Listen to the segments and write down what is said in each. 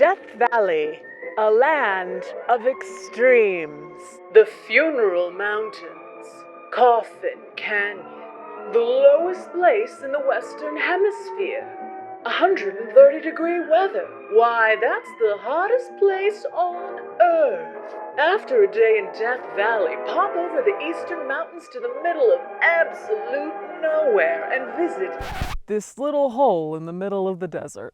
Death Valley, a land of extremes. The Funeral Mountains, Coffin Canyon, the lowest place in the Western Hemisphere. 130-degree weather. Why, that's the hottest place on Earth. After a day in Death Valley, pop over the eastern mountains to the middle of absolute nowhere and visit this little hole in the middle of the desert.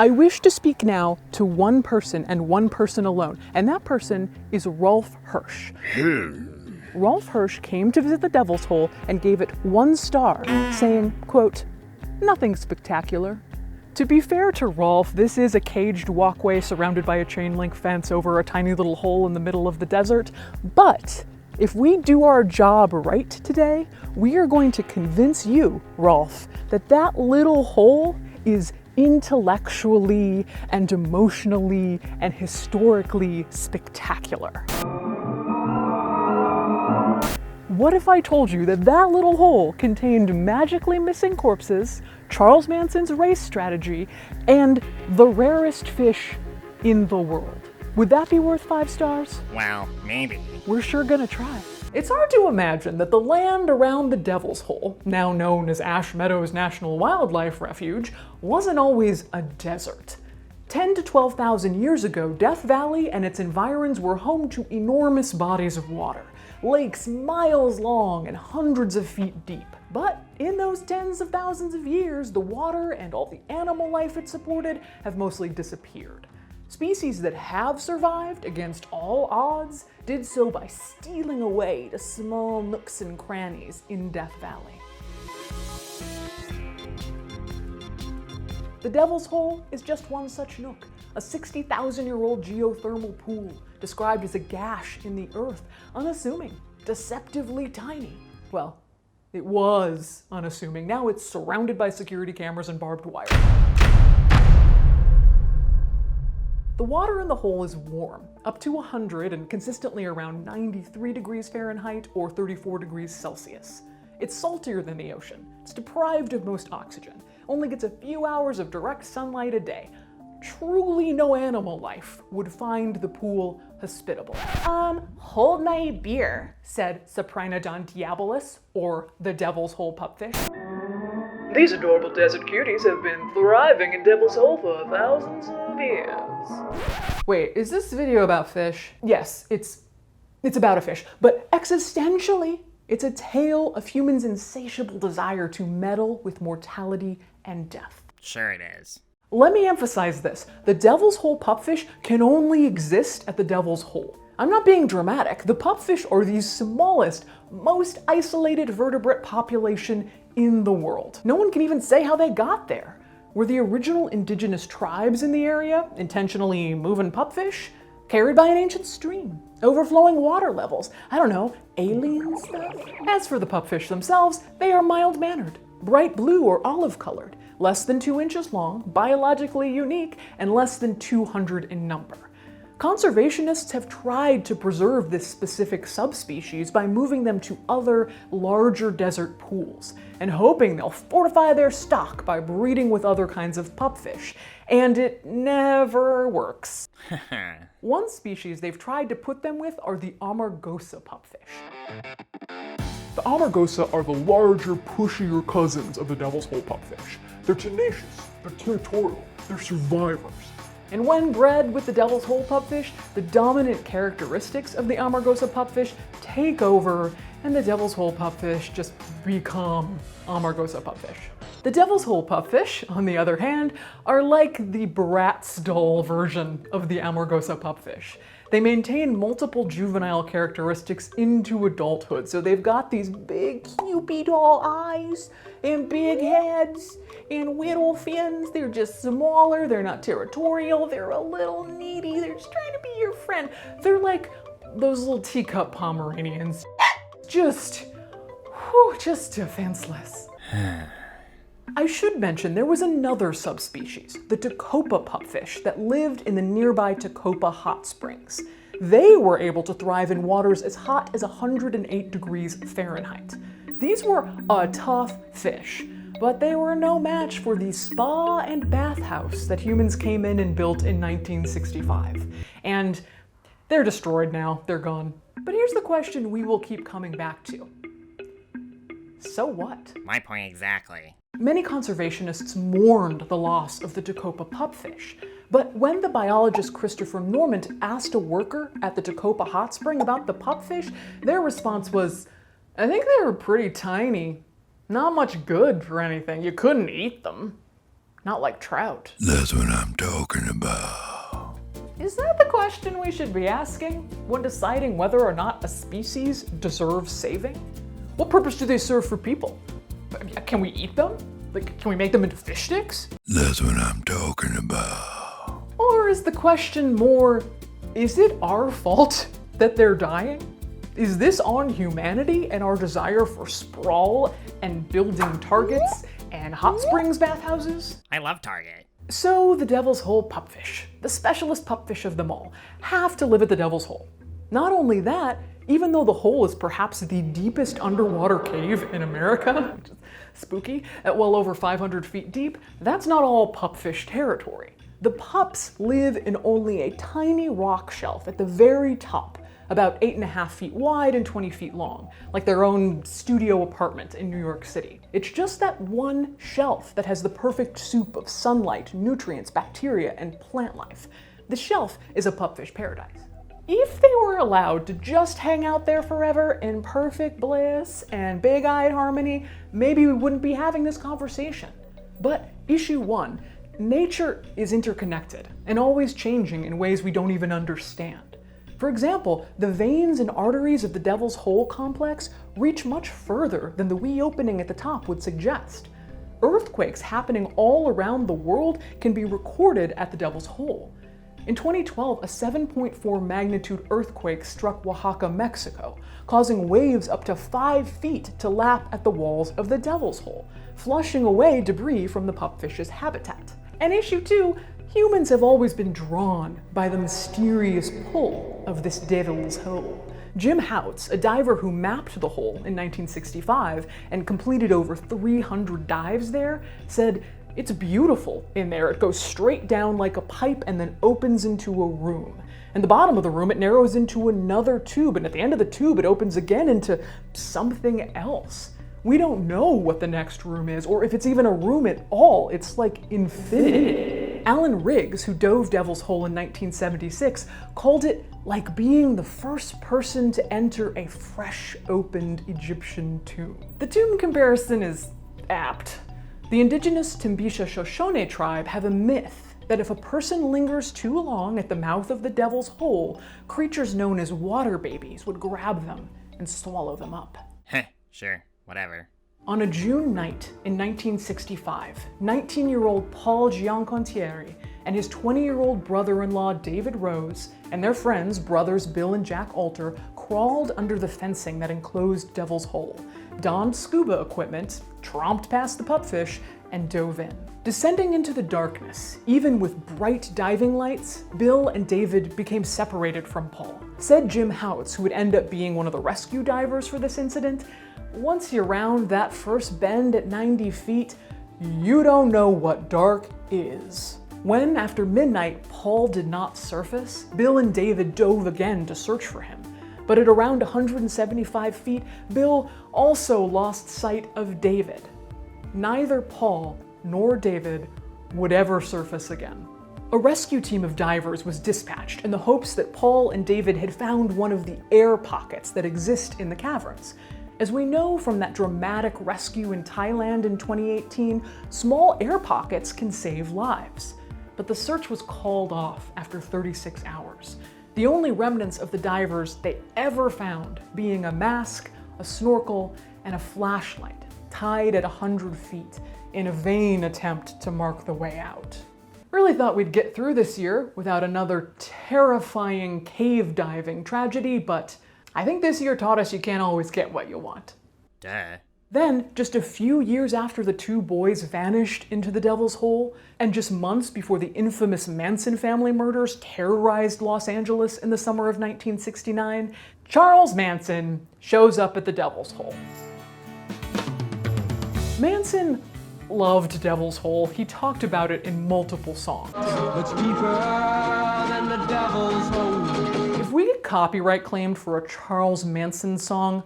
I wish to speak now to one person and one person alone, and that person is Rolf Hirsch. Rolf Hirsch came to visit the Devil's Hole and gave it 1 star, saying, quote, "Nothing spectacular." To be fair to Rolf, this is a caged walkway surrounded by a chain link fence over a tiny little hole in the middle of the desert, but if we do our job right today, we are going to convince you, Rolf, that that little hole is intellectually and emotionally and historically spectacular. What if I told you that that little hole contained magically missing corpses, Charles Manson's race strategy, and the rarest fish in the world? Would that be worth 5 stars? Well, maybe. We're sure gonna try. It's hard to imagine that the land around the Devil's Hole, now known as Ash Meadows National Wildlife Refuge, wasn't always a desert. 10 to 12,000 years ago, Death Valley and its environs were home to enormous bodies of water, lakes miles long and hundreds of feet deep. But in those tens of thousands of years, the water and all the animal life it supported have mostly disappeared. Species that have survived against all odds did so by stealing away to small nooks and crannies in Death Valley. The Devil's Hole is just one such nook, a 60,000-year-old geothermal pool described as a gash in the earth, unassuming, deceptively tiny. Well, it was unassuming. Now it's surrounded by security cameras and barbed wire. The water in the hole is warm, up to 100 and consistently around 93 degrees Fahrenheit or 34 degrees Celsius. It's saltier than the ocean. It's deprived of most oxygen, only gets a few hours of direct sunlight a day. Truly no animal life would find the pool hospitable. Hold my beer, said Saprinodon diabolus, or the Devil's Hole pupfish. These adorable desert cuties have been thriving in Devil's Hole for thousands of years. Wait, is this video about fish? Yes, it's about a fish, but existentially, it's a tale of humans' insatiable desire to meddle with mortality and death. Sure it is. Let me emphasize this. The Devil's Hole pupfish can only exist at the Devil's Hole. I'm not being dramatic. The pupfish are the smallest, most isolated vertebrate population in the world. No one can even say how they got there. Were the original indigenous tribes in the area intentionally moving pupfish? Carried by an ancient stream? Overflowing water levels? I don't know, alien stuff? As for the pupfish themselves, they are mild-mannered, bright blue or olive-colored, less than 2 inches long, biologically unique, and less than 200 in number. Conservationists have tried to preserve this specific subspecies by moving them to other, larger desert pools, and hoping they'll fortify their stock by breeding with other kinds of pupfish. And it never works. One species they've tried to put them with are the Amargosa pupfish. The Amargosa are the larger, pushier cousins of the Devil's Hole pupfish. They're tenacious, they're territorial, they're survivors. And when bred with the Devil's Hole pupfish, the dominant characteristics of the Amargosa pupfish take over, and the Devil's Hole pupfish just become Amargosa pupfish. The Devil's Hole pupfish, on the other hand, are like the Bratz doll version of the Amargosa pupfish. They maintain multiple juvenile characteristics into adulthood, so they've got these big Cupid doll eyes and big heads and little fins. They're just smaller, they're not territorial, they're a little needy, they're just trying to be your friend. They're like those little teacup Pomeranians. Just defenseless. I should mention there was another subspecies, the Tecopa pupfish, that lived in the nearby Tecopa hot springs. They were able to thrive in waters as hot as 108 degrees Fahrenheit. These were a tough fish, but they were no match for the spa and bathhouse that humans came in and built in 1965. And they're destroyed now, they're gone. But here's the question we will keep coming back to. So what? My point exactly. Many conservationists mourned the loss of the Tecopa pupfish, but when the biologist Christopher Norment asked a worker at the Tecopa hot spring about the pupfish, their response was, I think they were pretty tiny. Not much good for anything. You couldn't eat them. Not like trout. That's what I'm talking about. Is that the question we should be asking when deciding whether or not a species deserves saving? What purpose do they serve for people? Can we eat them? Like, can we make them into fish sticks? That's what I'm talking about. Or is the question more, is it our fault that they're dying? Is this on humanity and our desire for sprawl and building targets and hot springs bathhouses? I love Target. So the Devil's Hole pupfish, the specialist pupfish of them all, have to live at the Devil's Hole. Not only that, even though the hole is perhaps the deepest underwater cave in America, which is spooky, at well over 500 feet deep, that's not all pupfish territory. The pups live in only a tiny rock shelf at the very top, about 8.5 feet wide and 20 feet long, like their own studio apartment in New York City. It's just that one shelf that has the perfect soup of sunlight, nutrients, bacteria, and plant life. The shelf is a pupfish paradise. If they were allowed to just hang out there forever in perfect bliss and big-eyed harmony, maybe we wouldn't be having this conversation. But issue one, nature is interconnected and always changing in ways we don't even understand. For example, the veins and arteries of the Devil's Hole complex reach much further than the wee opening at the top would suggest. Earthquakes happening all around the world can be recorded at the Devil's Hole. In 2012, a 7.4 magnitude earthquake struck Oaxaca, Mexico, causing waves up to 5 feet to lap at the walls of the Devil's Hole, flushing away debris from the pupfish's habitat. And issue two, humans have always been drawn by the mysterious pull of this Devil's Hole. Jim Houts, a diver who mapped the hole in 1965 and completed over 300 dives there, said, "It's beautiful in there. It goes straight down like a pipe and then opens into a room. And the bottom of the room, it narrows into another tube, and at the end of the tube, it opens again into something else. We don't know what the next room is, or if it's even a room at all. It's like infinity." Alan Riggs, who dove Devil's Hole in 1976, called it like being the first person to enter a fresh-opened Egyptian tomb. The tomb comparison is apt. The indigenous Timbisha Shoshone tribe have a myth that if a person lingers too long at the mouth of the Devil's Hole, creatures known as water babies would grab them and swallow them up. Heh, sure, whatever. On a June night in 1965, 19-year-old Paul Giancontieri and his 20-year-old brother-in-law David Rose and their friends, brothers Bill and Jack Alter, crawled under the fencing that enclosed Devil's Hole, donned scuba equipment, tromped past the pupfish, and dove in. Descending into the darkness, even with bright diving lights, Bill and David became separated from Paul. Said Jim Houts, who would end up being one of the rescue divers for this incident, "Once you're round that first bend at 90 feet, you don't know what dark is." When, after midnight, Paul did not surface, Bill and David dove again to search for him. But at around 175 feet, Bill also lost sight of David. Neither Paul nor David would ever surface again. A rescue team of divers was dispatched in the hopes that Paul and David had found one of the air pockets that exist in the caverns. As we know from that dramatic rescue in Thailand in 2018, small air pockets can save lives. But the search was called off after 36 hours. The only remnants of the divers they ever found being a mask, a snorkel, and a flashlight tied at 100 feet in a vain attempt to mark the way out. Really thought we'd get through this year without another terrifying cave diving tragedy, but I think this year taught us you can't always get what you want. Duh. Then, just a few years after the two boys vanished into the Devil's Hole, and just months before the infamous Manson family murders terrorized Los Angeles in the summer of 1969, Charles Manson shows up at the Devil's Hole. Manson loved Devil's Hole. He talked about it in multiple songs. It's deeper than the Devil's Hole. If we get copyright claimed for a Charles Manson song,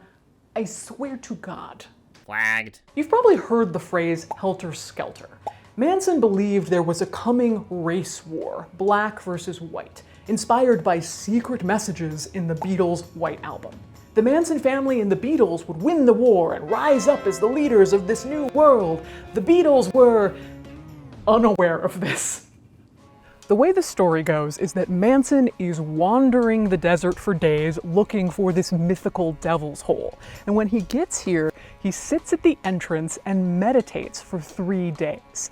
I swear to God. Flagged. You've probably heard the phrase helter-skelter. Manson believed there was a coming race war, black versus white, inspired by secret messages in the Beatles' White Album. The Manson family and the Beatles would win the war and rise up as the leaders of this new world. The Beatles were unaware of this. The way the story goes is that Manson is wandering the desert for days looking for this mythical Devil's Hole. And when he gets here, he sits at the entrance and meditates for 3 days.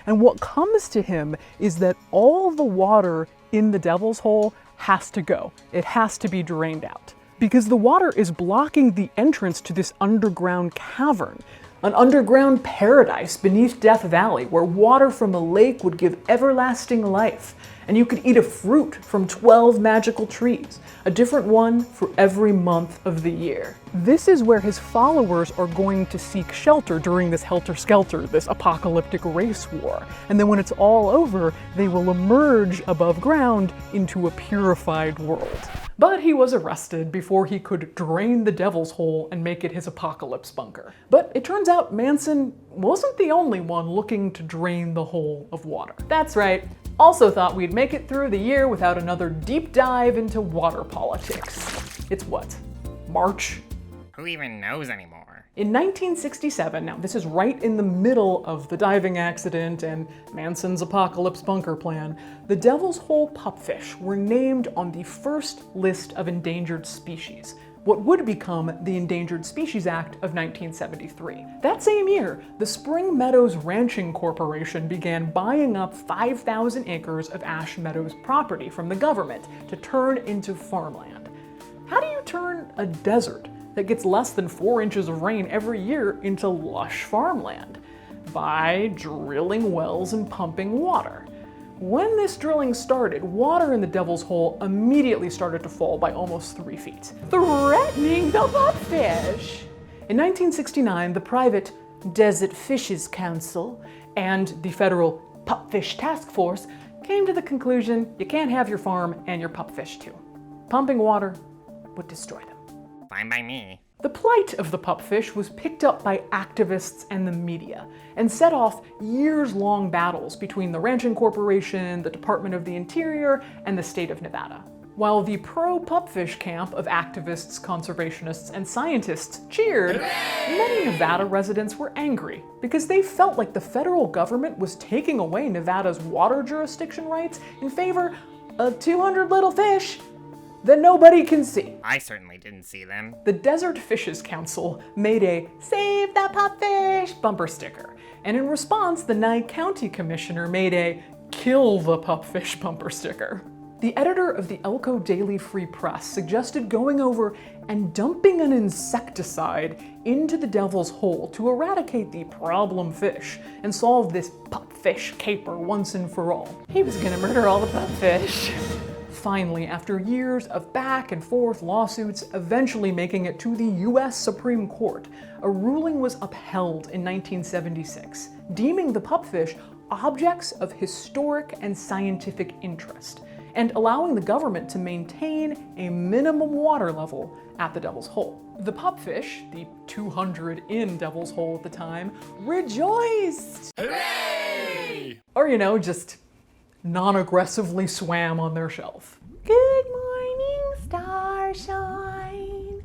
And what comes to him is that all the water in the Devil's Hole has to go. It has to be drained out. Because the water is blocking the entrance to this underground cavern. An underground paradise beneath Death Valley where water from a lake would give everlasting life, and you could eat a fruit from 12 magical trees, a different one for every month of the year. This is where his followers are going to seek shelter during this helter-skelter, this apocalyptic race war. And then when it's all over, they will emerge above ground into a purified world. But he was arrested before he could drain the Devil's Hole and make it his apocalypse bunker. But it turns out Manson wasn't the only one looking to drain the hole of water. That's right, also thought we'd make it through the year without another deep dive into water politics. It's what, March? Who even knows anymore? In 1967, now this is right in the middle of the diving accident and Manson's apocalypse bunker plan, the Devil's Hole pupfish were named on the first list of endangered species, what would become the Endangered Species Act of 1973. That same year, the Spring Meadows Ranching Corporation began buying up 5,000 acres of Ash Meadows property from the government to turn into farmland. How do you turn a desert that gets less than 4 inches of rain every year into lush farmland? By drilling wells and pumping water. When this drilling started, water in the Devil's Hole immediately started to fall by almost 3 feet, threatening the pupfish. In 1969, the private Desert Fishes Council and the federal Pupfish Task Force came to the conclusion you can't have your farm and your pupfish too. Pumping water would destroy them. Fine by me. The plight of the pupfish was picked up by activists and the media and set off years-long battles between the Ranching Corporation, the Department of the Interior, and the state of Nevada. While the pro-pupfish camp of activists, conservationists, and scientists cheered, many Nevada residents were angry because they felt like the federal government was taking away Nevada's water jurisdiction rights in favor of 200 little fish that nobody can see. I certainly didn't see them. The Desert Fishes Council made a Save the Pupfish bumper sticker, and in response, the Nye County Commissioner made a Kill the Pupfish bumper sticker. The editor of the Elko Daily Free Press suggested going over and dumping an insecticide into the Devil's Hole to eradicate the problem fish and solve this pupfish caper once and for all. He was gonna murder all the pupfish. Finally, after years of back and forth lawsuits eventually making it to the US Supreme Court, a ruling was upheld in 1976, deeming the pupfish objects of historic and scientific interest, and allowing the government to maintain a minimum water level at the Devil's Hole. The pupfish, the 200 in Devil's Hole at the time, rejoiced! Hooray! Or, just non-aggressively swam on their shelf. Good morning, starshine.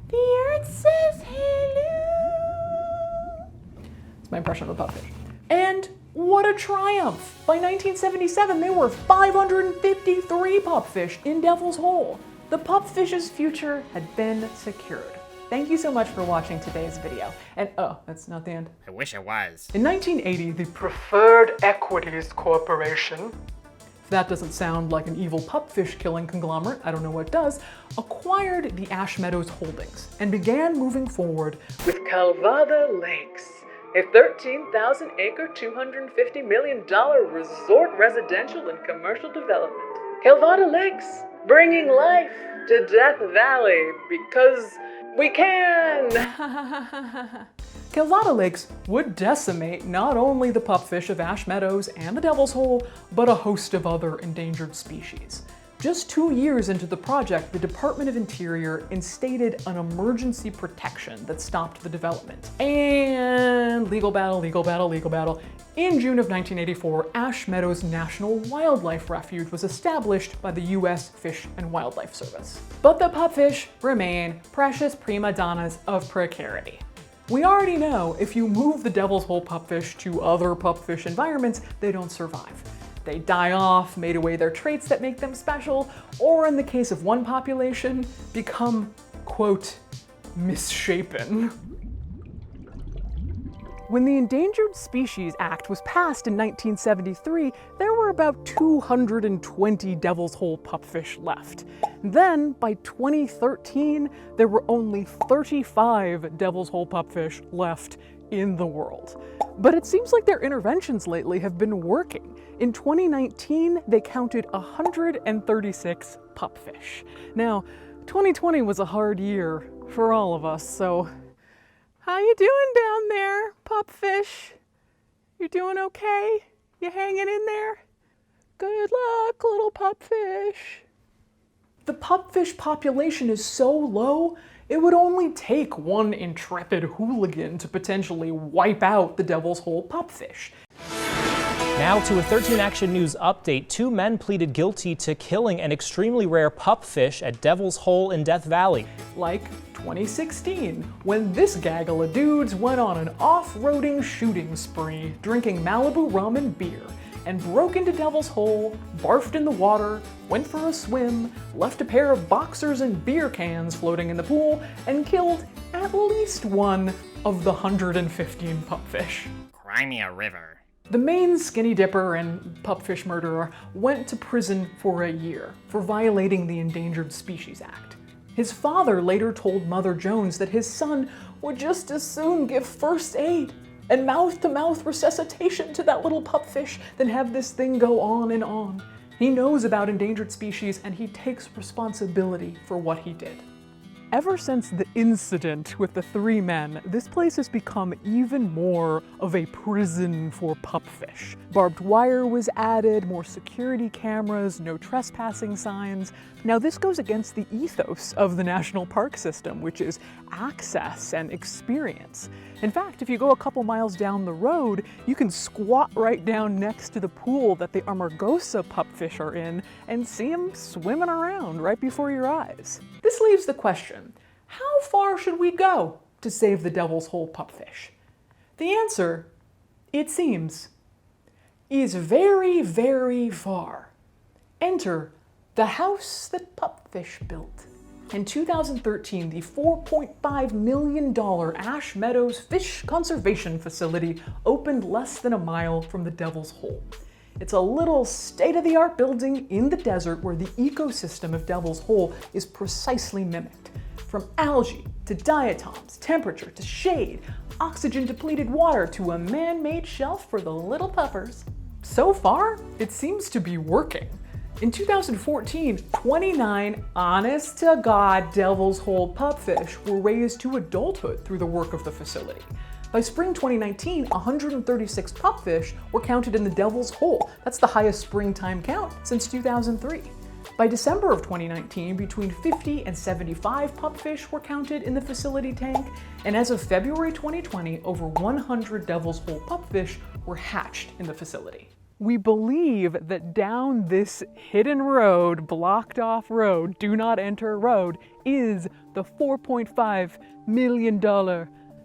The earth says hello. It's my impression of the pupfish. And what a triumph! By 1977, there were 553 pupfish in Devil's Hole. The pupfish's future had been secured. Thank you so much for watching today's video. And oh, that's not the end. I wish it was. In 1980, the Preferred Equities Corporation if that doesn't sound like an evil pupfish killing conglomerate, I don't know what does, acquired the Ash Meadows holdings and began moving forward with Calvada Lakes, a 13,000-acre, $250 million resort residential and commercial development. Calvada Lakes, bringing life to Death Valley because we can! Calvada Lakes would decimate not only the pupfish of Ash Meadows and the Devil's Hole, but a host of other endangered species. Just 2 years into the project, the Department of Interior instated an emergency protection that stopped the development. And legal battle. In June of 1984, Ash Meadows National Wildlife Refuge was established by the U.S. Fish and Wildlife Service. But the pupfish remain precious prima donnas of precarity. We already know if you move the Devil's Hole pupfish to other pupfish environments, they don't survive. They die off, made away their traits that make them special, or in the case of one population, become, quote, misshapen. When the Endangered Species Act was passed in 1973, there were about 220 Devil's Hole pupfish left. Then, by 2013, there were only 35 Devil's Hole pupfish left in the world. But it seems like their interventions lately have been working. In 2019, they counted 136 pupfish. Now, 2020 was a hard year for all of us, so how you doing down there, pupfish? You doing okay? You hanging in there? Good luck, little pupfish. The pupfish population is so low, it would only take one intrepid hooligan to potentially wipe out the Devil's Hole pupfish. Now to a 13 Action News update. 2 men pleaded guilty to killing an extremely rare pupfish at Devil's Hole in Death Valley. Like 2016, when this gaggle of dudes went on an off-roading shooting spree, drinking Malibu rum and beer, and broke into Devil's Hole, barfed in the water, went for a swim, left a pair of boxers and beer cans floating in the pool, and killed at least one of the 115 pupfish. Cry me a river. The main skinny dipper and pupfish murderer went to prison for a year for violating the Endangered Species Act. His father later told Mother Jones that his son would just as soon give first aid and mouth-to-mouth resuscitation to that little pupfish than have this thing go on and on. He knows about endangered species and he takes responsibility for what he did. Ever since the incident with the 3 men, this place has become even more of a prison for pupfish. Barbed wire was added, more security cameras, no trespassing signs. Now this goes against the ethos of the national park system, which is access and experience. In fact, if you go a couple miles down the road, you can squat right down next to the pool that the Amargosa pupfish are in and see them swimming around right before your eyes. This leaves the question, how far should we go to save the Devil's Hole pupfish? The answer, it seems, is very, very far. Enter the house that pupfish built. In 2013, the $4.5 million Ash Meadows Fish Conservation Facility opened less than a mile from the Devil's Hole. It's a little state-of-the-art building in the desert where the ecosystem of Devil's Hole is precisely mimicked. From algae to diatoms, temperature to shade, oxygen-depleted water to a man-made shelf for the little puppers. So far, it seems to be working. In 2014, 29 honest-to-God Devil's Hole pupfish were raised to adulthood through the work of the facility. By spring 2019, 136 pupfish were counted in the Devil's Hole. That's the highest springtime count since 2003. By December of 2019, between 50 and 75 pupfish were counted in the facility tank, and as of February 2020, over 100 Devil's Hole pupfish were hatched in the facility. We believe that down this hidden road, blocked off road, do not enter road, is the $4.5 million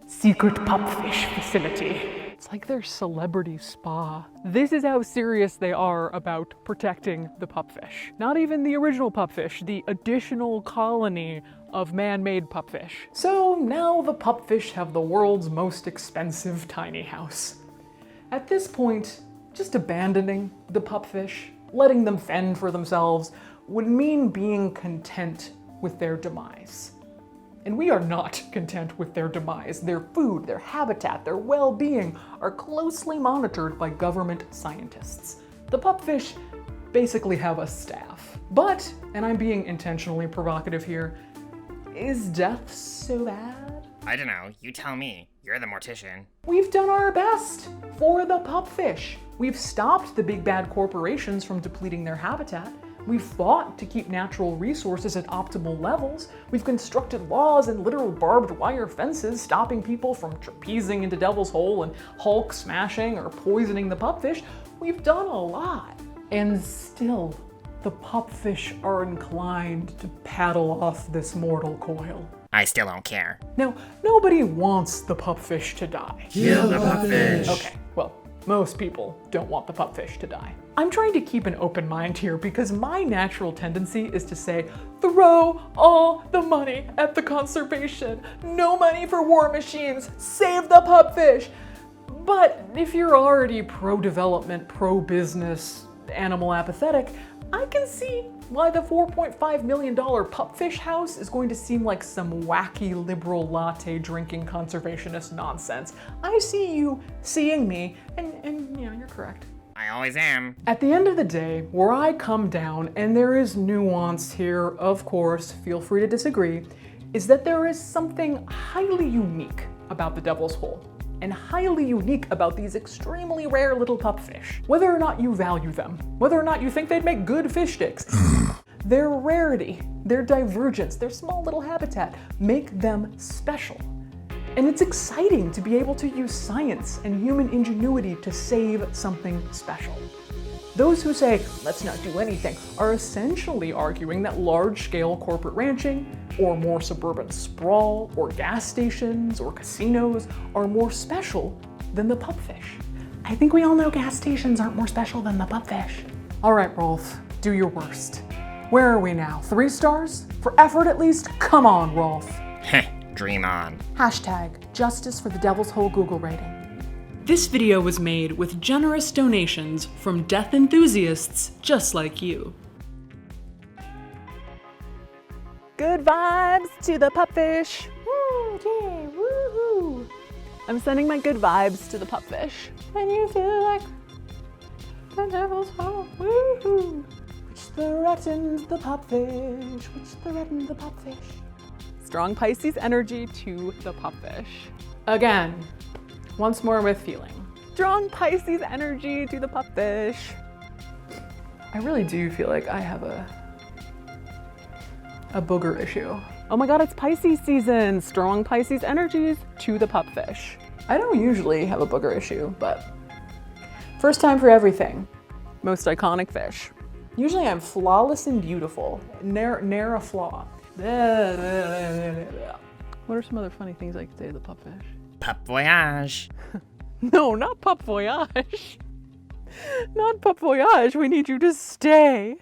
secret pupfish facility. It's like their celebrity spa. This is how serious they are about protecting the pupfish. Not even the original pupfish, the additional colony of man-made pupfish. So now the pupfish have the world's most expensive tiny house. At this point, just abandoning the pupfish letting them fend for themselves, would mean being content with their demise. And we are not content with their demise. Their food, their habitat, their well-being are closely monitored by government scientists. The pupfish basically have a staff. But, and I'm being intentionally provocative here, is death so bad? I don't know, you tell me. You're the mortician. We've done our best for the pupfish. We've stopped the big bad corporations from depleting their habitat. We've fought to keep natural resources at optimal levels. We've constructed laws and literal barbed wire fences stopping people from trapezing into Devil's Hole and Hulk smashing or poisoning the pupfish. We've done a lot. And still, the pupfish are inclined to paddle off this mortal coil. I still don't care. Now, nobody wants the pupfish to die. Kill the pupfish. Okay, well, most people don't want the pupfish to die. I'm trying to keep an open mind here because my natural tendency is to say, throw all the money at the conservation. No money for war machines. Save the pupfish. But if you're already pro-development, pro-business, animal apathetic, I can see why the $4.5 million pupfish house is going to seem like some wacky liberal latte drinking conservationist nonsense. I see you seeing me, and yeah, you're correct. I always am. At the end of the day, where I come down, and there is nuance here, of course, feel free to disagree, is that there is something highly unique about the Devil's Hole, and highly unique about these extremely rare little pupfish. Whether or not you value them, whether or not you think they'd make good fish sticks, their rarity, their divergence, their small little habitat make them special. And it's exciting to be able to use science and human ingenuity to save something special. Those who say, let's not do anything, are essentially arguing that large-scale corporate ranching, or more suburban sprawl, or gas stations, or casinos are more special than the pupfish. I think we all know gas stations aren't more special than the pupfish. All right, Rolf, do your worst. Where are we now? 3 stars? For effort at least? Come on, Rolf. Heh, dream on. Hashtag Justice for the Devil's Hole Google rating. This video was made with generous donations from death enthusiasts just like you. Good vibes to the pupfish. Woo, yeah, woohoo. I'm sending my good vibes to the pupfish. And you feel like the Devil's Hole, woohoo. Which threatens the pupfish, which threatens the pupfish. Strong Pisces energy to the pupfish. Again, once more with feeling. Strong Pisces energy to the pupfish. I really do feel like I have a booger issue. Oh my god, it's Pisces season. Strong Pisces energies to the pupfish. I don't usually have a booger issue, but first time for everything. Most iconic fish. Usually I'm flawless and beautiful. Ne'er a flaw. What are some other funny things I could say to the pupfish? Pup voyage. No, not pup voyage. Not pup voyage. We need you to stay.